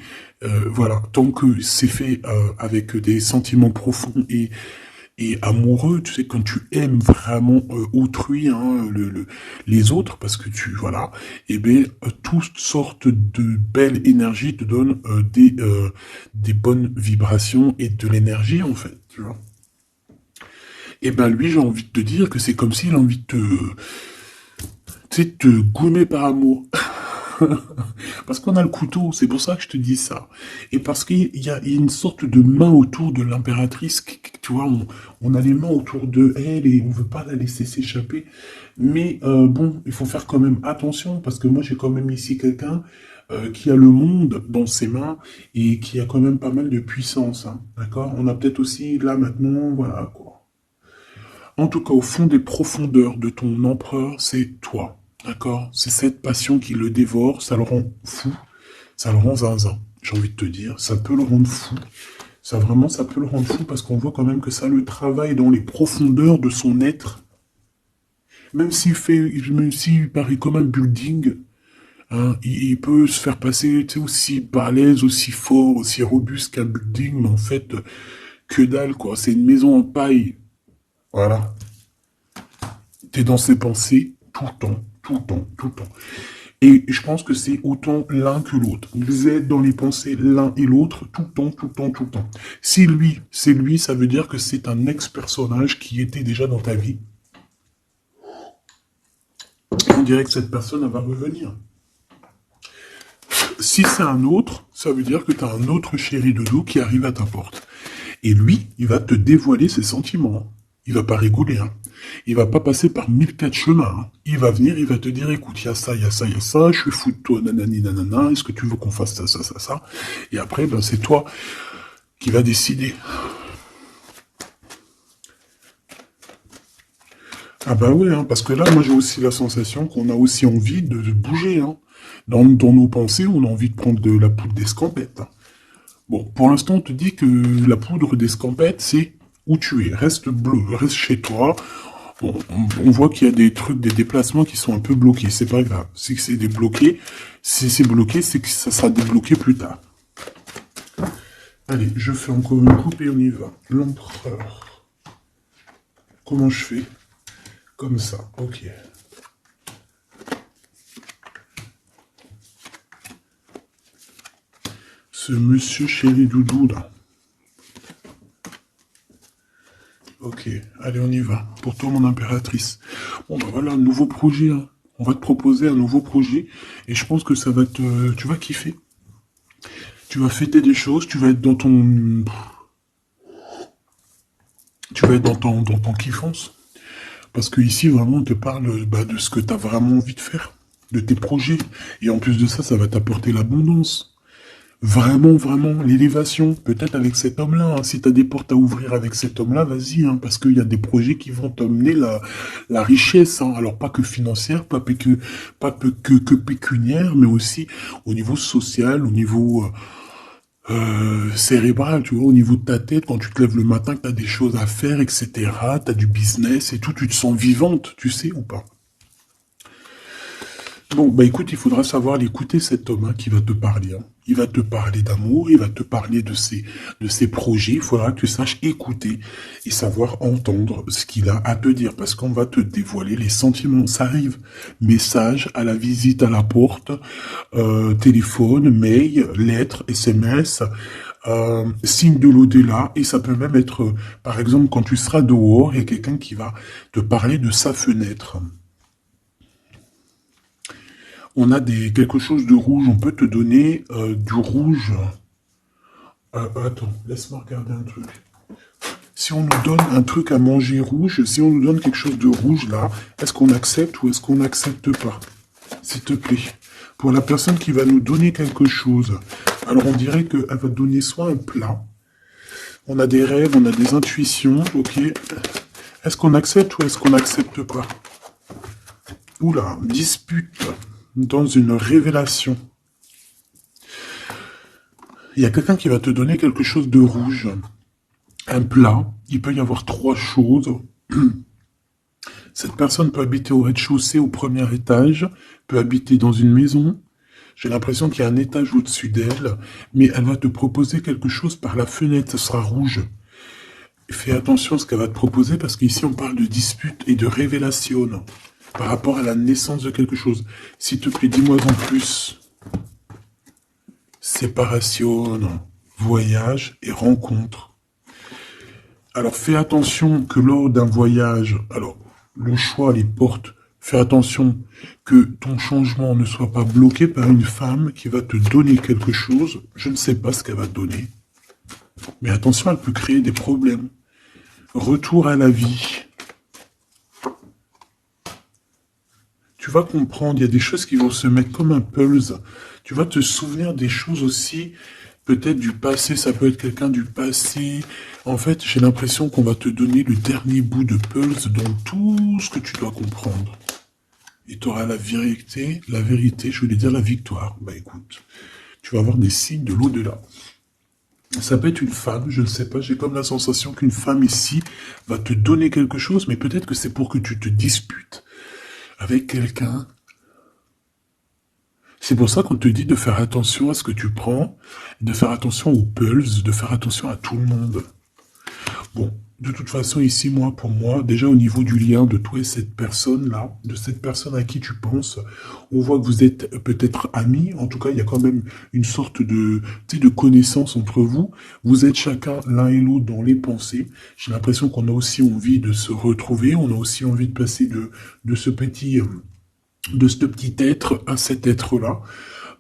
voilà, tant que c'est fait avec des sentiments profonds et amoureux, tu sais, quand tu aimes vraiment autrui, hein, les autres, parce que tu, voilà, et bien, toutes sortes de belles énergies te donnent des bonnes vibrations et de l'énergie, en fait, tu vois. Et ben lui, j'ai envie de te dire que c'est comme s'il a envie de tu sais, te goumer par amour. Parce qu'on a le couteau, c'est pour ça que je te dis ça. Et parce qu'il y a une sorte de main autour de l'impératrice, tu vois, on a les mains autour de elle et on veut pas la laisser s'échapper. Mais bon, il faut faire quand même attention, parce que moi j'ai quand même ici quelqu'un qui a le monde dans ses mains et qui a quand même pas mal de puissance, hein, d'accord? On a peut-être aussi là maintenant, voilà quoi. En tout cas, au fond des profondeurs de ton empereur, c'est toi. D'accord? C'est cette passion qui le dévore, ça le rend fou, ça le rend zinzin. J'ai envie de te dire, ça peut le rendre fou. Ça vraiment, ça peut le rendre fou parce qu'on voit quand même que ça le travaille dans les profondeurs de son être. Même s'il paraît comme un building, hein, il peut se faire passer, tu sais, aussi balèze, aussi fort, aussi robuste qu'un building, mais en fait, que dalle, quoi. C'est une maison en paille. Voilà. T'es dans ses pensées tout le temps, tout le temps, tout le temps. Et je pense que c'est autant l'un que l'autre. Vous êtes dans les pensées l'un et l'autre tout le temps, tout le temps, tout le temps. Si lui, c'est lui, ça veut dire que c'est un ex-personnage qui était déjà dans ta vie. On dirait que cette personne, elle va revenir. Si c'est un autre, ça veut dire que tu as un autre chéri de dos qui arrive à ta porte. Et lui, il va te dévoiler ses sentiments. Il va pas rigoler, hein. Il va pas passer par 1004 chemins, hein. Il va venir, il va te dire, écoute, il y a ça, il y a ça, il y a ça, je suis fou de toi, nanani, nanana, est-ce que tu veux qu'on fasse ça, ça, ça, ça? Et après, ben, c'est toi qui va décider. Ah bah oui, hein, parce que là, moi j'ai aussi la sensation qu'on a aussi envie de bouger, hein. Dans nos pensées, on a envie de prendre de la poudre d'escampette, hein. Bon, pour l'instant, on te dit que la poudre d'escampette, c'est où tu es. Reste bleu, reste chez toi. Bon, on voit qu'il y a des trucs, des déplacements qui sont un peu bloqués. C'est pas grave. Si c'est débloqué, si c'est bloqué, c'est que ça sera débloqué plus tard. Allez, je fais encore une coupe et on y va. L'empereur. Comment je fais? Comme ça, ok. Ce monsieur chéri doudou là. Ok, allez, on y va. Pour toi, mon impératrice. Bon, ben voilà, un nouveau projet, hein. On va te proposer un nouveau projet. Et je pense que ça va te... Tu vas kiffer. Tu vas fêter des choses, tu vas être dans ton... Tu vas être dans ton kiffance. Parce que ici, vraiment, on te parle bah, de ce que tu as vraiment envie de faire. De tes projets. Et en plus de ça, ça va t'apporter l'abondance. Vraiment, vraiment, l'élévation, peut-être avec cet homme-là, hein. Si tu as des portes à ouvrir avec cet homme-là, vas-y, hein, parce qu'il y a des projets qui vont t'emmener la richesse, hein. Alors pas que financière, pas que pécuniaire, mais aussi au niveau social, au niveau cérébrale, tu vois, au niveau de ta tête, quand tu te lèves le matin, que tu as des choses à faire, etc., tu as du business et tout, tu te sens vivante, tu sais ou pas? Bon, bah écoute, il faudra savoir l'écouter, cet homme hein, qui va te parler. Hein. Il va te parler d'amour, il va te parler de ses projets. Il faudra que tu saches écouter et savoir entendre ce qu'il a à te dire. Parce qu'on va te dévoiler les sentiments. Ça arrive. Message à la visite à la porte, téléphone, mail, lettres, SMS, signe de l'au-delà. Et ça peut même être, par exemple, quand tu seras dehors, il y a quelqu'un qui va te parler de sa fenêtre. On a quelque chose de rouge, on peut te donner du rouge. Attends, laisse-moi regarder un truc. Si on nous donne un truc à manger rouge, si on nous donne quelque chose de rouge là, est-ce qu'on accepte ou est-ce qu'on n'accepte pas? S'il te plaît. Pour la personne qui va nous donner quelque chose, alors on dirait qu'elle va donner soit un plat, on a des rêves, on a des intuitions, ok. Est-ce qu'on accepte ou est-ce qu'on n'accepte pas? Oula, dispute dans une révélation. Il y a quelqu'un qui va te donner quelque chose de rouge, un plat. Il peut y avoir trois choses. Cette personne peut habiter au rez-de-chaussée, au premier étage, peut habiter dans une maison. J'ai l'impression qu'il y a un étage au-dessus d'elle, mais elle va te proposer quelque chose par la fenêtre, ce sera rouge. Fais attention à ce qu'elle va te proposer parce qu'ici on parle de dispute et de révélation par rapport à la naissance de quelque chose. S'il te plaît, dis-moi en plus. Séparation, voyage et rencontre. Alors fais attention que lors d'un voyage, alors le choix, les portes, fais attention que ton changement ne soit pas bloqué par une femme qui va te donner quelque chose. Je ne sais pas ce qu'elle va te donner. Mais attention, elle peut créer des problèmes. Retour à la vie. Tu vas comprendre, il y a des choses qui vont se mettre comme un pulse. Tu vas te souvenir des choses aussi, peut-être du passé, ça peut être quelqu'un du passé. En fait, j'ai l'impression qu'on va te donner le dernier bout de pulse dans tout ce que tu dois comprendre. Et tu auras la vérité, je voulais dire la victoire. Bah écoute, tu vas avoir des signes de l'au-delà. Ça peut être une femme, je ne sais pas, j'ai comme la sensation qu'une femme ici va te donner quelque chose, mais peut-être que c'est pour que tu te disputes avec quelqu'un. C'est pour ça qu'on te dit de faire attention à ce que tu prends, de faire attention aux pulses, de faire attention à tout le monde. Bon, de toute façon, ici, pour moi, déjà au niveau du lien de toi et cette personne-là, de cette personne à qui tu penses, on voit que vous êtes peut-être amis. En tout cas, il y a quand même une sorte de connaissance entre vous. Vous êtes chacun l'un et l'autre dans les pensées. J'ai l'impression qu'on a aussi envie de se retrouver. On a aussi envie de passer de ce petit, de ce petit être à cet être-là.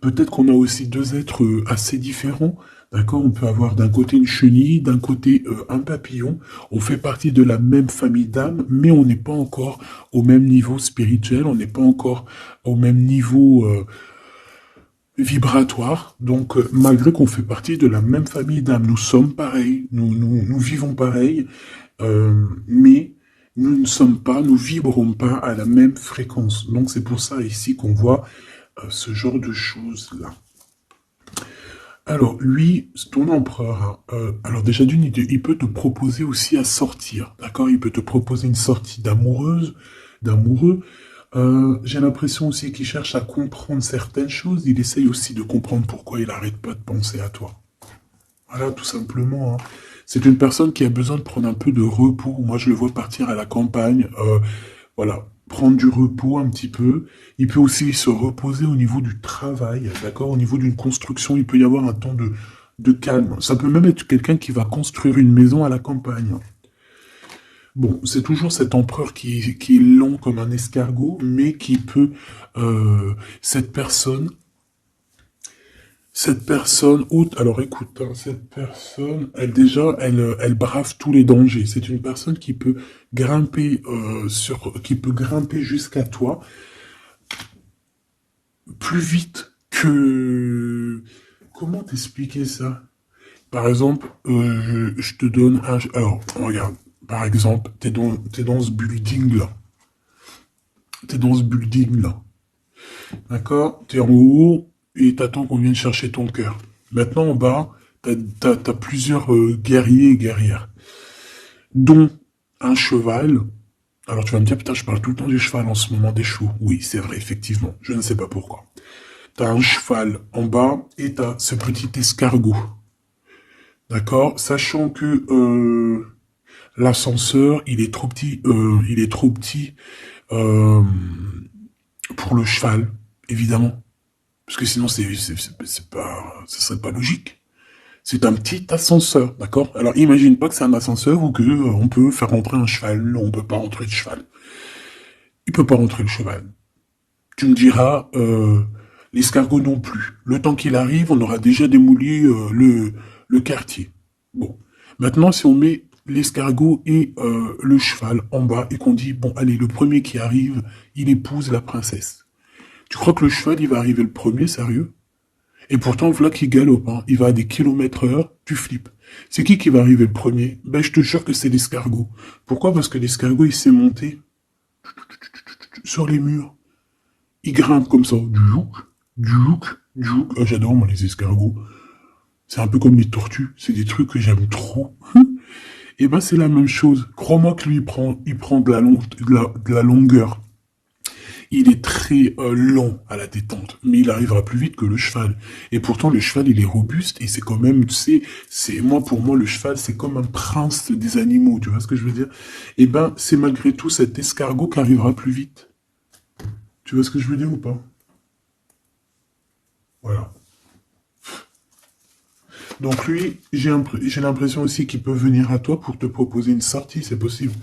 Peut-être qu'on a aussi deux êtres assez différents. D'accord, on peut avoir d'un côté une chenille, d'un côté un papillon. On fait partie de la même famille d'âmes, mais on n'est pas encore au même niveau spirituel, on n'est pas encore au même niveau vibratoire. Donc, malgré qu'on fait partie de la même famille d'âmes, nous sommes pareils, nous vivons pareil, mais nous ne sommes pas, nous vibrons pas à la même fréquence. Donc, c'est pour ça ici qu'on voit ce genre de choses-là. Alors, lui, ton empereur, alors déjà d'une idée, il peut te proposer aussi à sortir, d'accord? Il peut te proposer une sortie d'amoureux. J'ai l'impression aussi qu'il cherche à comprendre certaines choses. Il essaye aussi de comprendre pourquoi il n'arrête pas de penser à toi. Voilà, tout simplement. Hein. C'est une personne qui a besoin de prendre un peu de repos. Moi, je le vois partir à la campagne. Voilà, prendre du repos un petit peu. Il peut aussi se reposer au niveau du travail, d'accord? Au niveau d'une construction, il peut y avoir un temps de calme. Ça peut même être quelqu'un qui va construire une maison à la campagne. Bon, c'est toujours cet empereur qui est long comme un escargot, mais qui peut... cette personne, alors écoute, hein, cette personne, elle brave tous les dangers. C'est une personne qui peut grimper jusqu'à toi plus vite que... Comment t'expliquer ça? Par exemple, je te donne un... Alors, regarde, par exemple, t'es dans ce building-là. T'es dans ce building-là. D'accord? T'es en haut et t'attends qu'on vienne chercher ton cœur. Maintenant, en bas, T'as plusieurs guerriers et guerrières, dont un cheval. Alors tu vas me dire, putain, je parle tout le temps du cheval en ce moment des chevaux. Oui, c'est vrai, effectivement. Je ne sais pas pourquoi. T'as un cheval en bas et t'as ce petit escargot. D'accord? Sachant que l'ascenseur, il est trop petit euh, pour le cheval, évidemment. Parce que sinon, c'est pas, ce serait pas logique. C'est un petit ascenseur, d'accord? Alors, imagine pas que c'est un ascenseur ou que on peut faire rentrer un cheval. Non, on peut pas rentrer le cheval. Il peut pas rentrer le cheval. Tu me diras, l'escargot non plus. Le temps qu'il arrive, on aura déjà démoli le quartier. Bon. Maintenant, si on met l'escargot et le cheval en bas et qu'on dit, bon, allez, le premier qui arrive, il épouse la princesse. Tu crois que le cheval, il va arriver le premier, sérieux? Et pourtant, voilà qu'il galope, hein. Il va à des kilomètres heure, tu flippes. C'est qui va arriver le premier? Ben, je te jure que c'est l'escargot. Pourquoi? Parce que l'escargot, il s'est monté sur les murs. Il grimpe comme ça. Djouk, djouk, djouk. Ah, j'adore, moi, les escargots. C'est un peu comme les tortues. C'est des trucs que j'aime trop. Et ben, c'est la même chose. Crois-moi que lui, il prend de la longueur. Il est très lent à la détente, mais il arrivera plus vite que le cheval. Et pourtant, le cheval, il est robuste et c'est quand même, tu sais, pour moi, le cheval, c'est comme un prince des animaux. Tu vois ce que je veux dire? Et ben, c'est malgré tout cet escargot qui arrivera plus vite. Tu vois ce que je veux dire ou pas? Voilà. Donc lui, j'ai l'impression aussi qu'il peut venir à toi pour te proposer une sortie, c'est possible.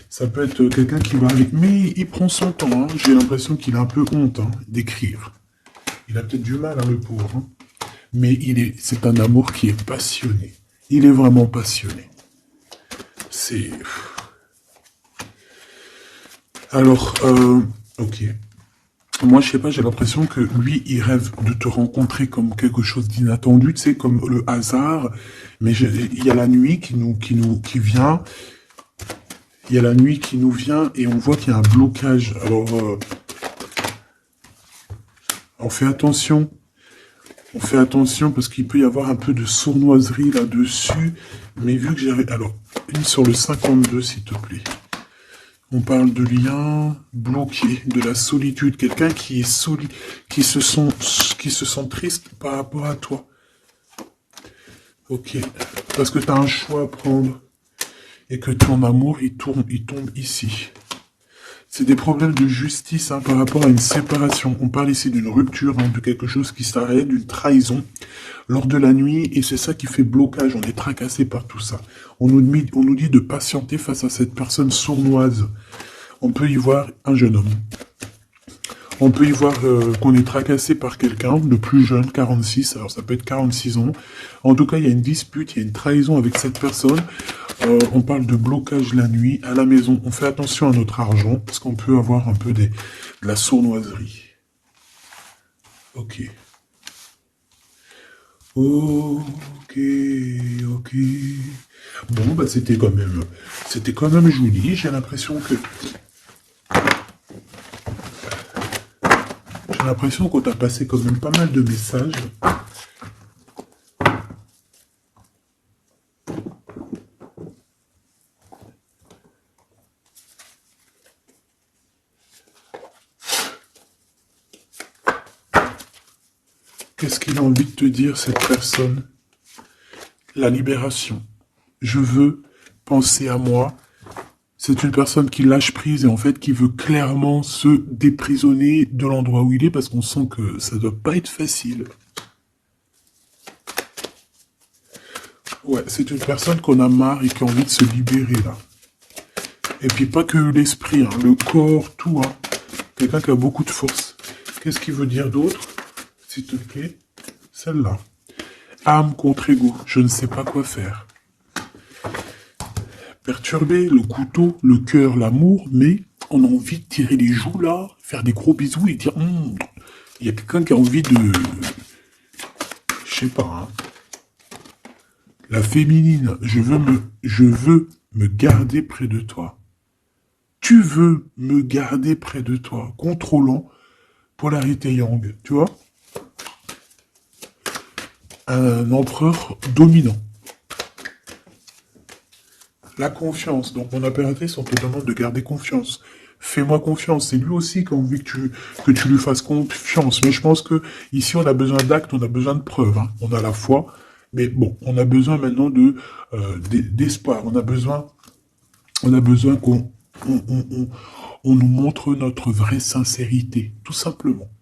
Ça peut être quelqu'un qui va avec... Mais il prend son temps, hein. J'ai l'impression qu'il a un peu honte hein, d'écrire. Il a peut-être du mal, hein, le pauvre. Hein. Mais c'est un amour qui est passionné. Il est vraiment passionné. C'est... Alors, ok. Moi, je sais pas, j'ai l'impression que lui, il rêve de te rencontrer comme quelque chose d'inattendu, tu sais, comme le hasard. Mais il y a la nuit qui vient. Il y a la nuit qui nous vient et on voit qu'il y a un blocage. Alors, on fait attention. On fait attention parce qu'il peut y avoir un peu de sournoiserie là-dessus. Mais vu que j'avais... Alors, une sur le 52, s'il te plaît. On parle de lien bloqué, de la solitude. Quelqu'un qui est qui se sent triste par rapport à toi. Ok. Parce que tu as un choix à prendre. Et que ton amour, il tombe ici. C'est des problèmes de justice hein, par rapport à une séparation. On parle ici d'une rupture, hein, de quelque chose qui s'arrête, d'une trahison lors de la nuit, et c'est ça qui fait blocage. On est tracassé par tout ça. On nous dit de patienter face à cette personne sournoise. On peut y voir un jeune homme. On peut y voir qu'on est tracassé par quelqu'un de plus jeune, 46, alors ça peut être 46 ans. En tout cas, il y a une dispute, il y a une trahison avec cette personne. On parle de blocage la nuit à la maison. On fait attention à notre argent, parce qu'on peut avoir un peu de la sournoiserie. Ok. Ok, ok. Bon, bah c'était quand même joli. J'ai l'impression qu'on t'a passé quand même pas mal de messages. Qu'est-ce qu'il a envie de te dire, cette personne? La libération. Je veux penser à moi. C'est une personne qui lâche prise et en fait qui veut clairement se déprisonner de l'endroit où il est parce qu'on sent que ça doit pas être facile. Ouais, c'est une personne qu'on a marre et qui a envie de se libérer là. Et puis pas que l'esprit, hein, le corps, tout. Hein. Quelqu'un qui a beaucoup de force. Qu'est-ce qu'il veut dire d'autre? S'il te plaît, celle-là. Âme contre ego, je ne sais pas quoi faire. Perturbé, le couteau, le cœur, l'amour, mais on a envie de tirer les joues là, faire des gros bisous et dire il y a quelqu'un qui a envie de... Je sais pas, hein. La féminine, je veux me garder près de toi. Tu veux me garder près de toi, contrôlant, polarité yang, tu vois? un empereur dominant. La confiance. Donc, mon impératrice, on te demande de garder confiance. Fais-moi confiance. C'est lui aussi qui a envie que tu lui fasses confiance. Mais je pense que ici, on a besoin d'actes, on a besoin de preuves. Hein. On a la foi, mais bon, on a besoin maintenant d'espoir. On a besoin qu'on on nous montre notre vraie sincérité, tout simplement.